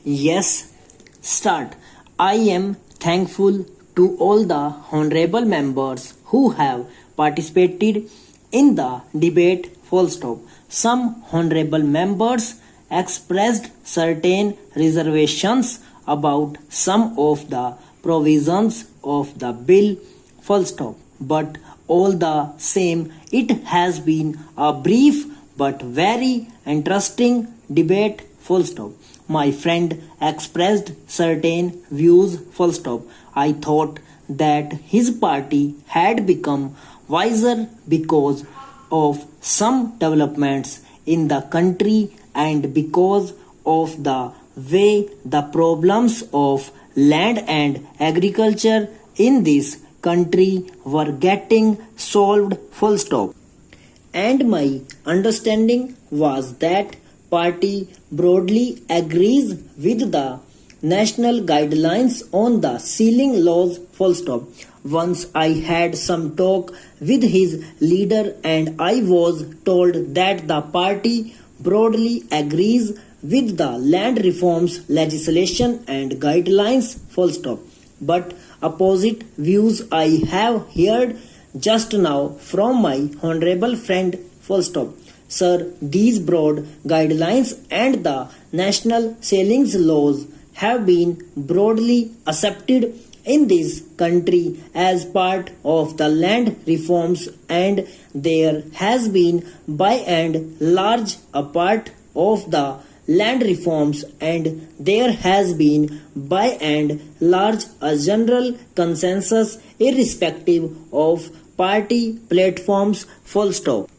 Yes, start. I am thankful to all the honorable members who have participated in the debate. Full stop. Some honorable members expressed certain reservations about some of the provisions of the bill. Full stop. But all the same, it has been a brief but very interesting debate. Full stop. My friend expressed certain views. Full stop. I thought that his party had become wiser because of some developments in the country and because of the way the problems of land and agriculture in this country were getting solved. Full stop. And my understanding was that party broadly agrees with the national guidelines on the sealing laws. Full stop. Once I had some talk with his leader and I was told that the party broadly agrees with the land reforms legislation and guidelines. Full stop. But opposite views I have heard just now from my honorable friend. Full stop. Sir, these broad guidelines and the national sailings laws have been broadly accepted in this country as part of the land reforms, and there has been by and large a part of the land reforms, and there has been by and large a general consensus irrespective of party platforms. Full stop.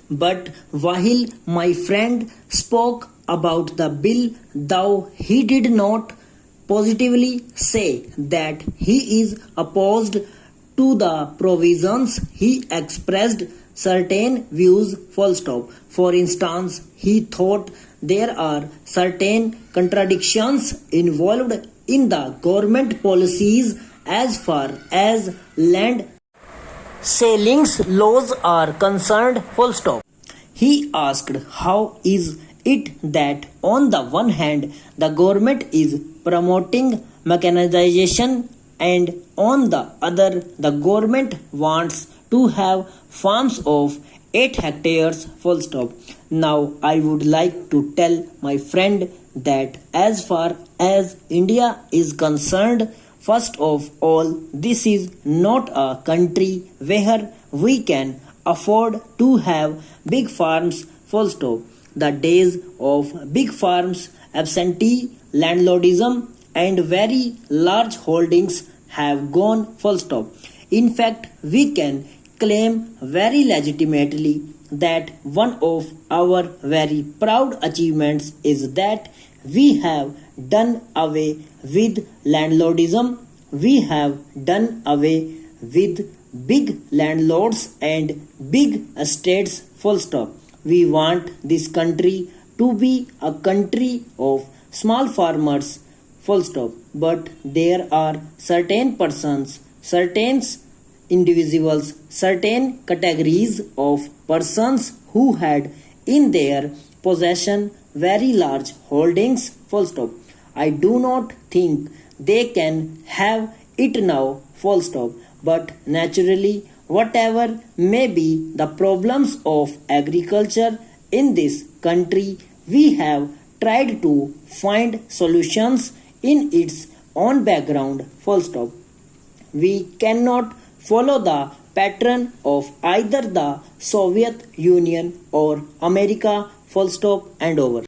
But while my friend spoke about the bill, though he did not positively say that he is opposed to the provisions, he expressed certain views. Full stop. For instance, he thought there are certain contradictions involved in the government policies as far as land sailings laws are concerned. Full stop. He asked how is it that on the one hand the government is promoting mechanization and on the other the government wants to have farms of 8 hectares. Full stop. Now I would like to tell my friend that as far as India is concerned, first of all, this is not a country where we can afford to have big farms. Full stop. The days of big farms, absentee landlordism, and very large holdings have gone. Full stop. In fact, we can claim very legitimately that one of our very proud achievements is that we have done away with landlordism. We have done away with big landlords and big estates. Full stop. We want this country to be a country of small farmers. Full stop. But there are certain persons, certain individuals, certain categories of persons who had in their possession very large holdings. Full stop. I do not think they can have it now. Full stop. But naturally, whatever may be the problems of agriculture in this country, we have tried to find solutions in its own background. Full stop. We cannot follow the pattern of either the Soviet Union or America. Full stop and over.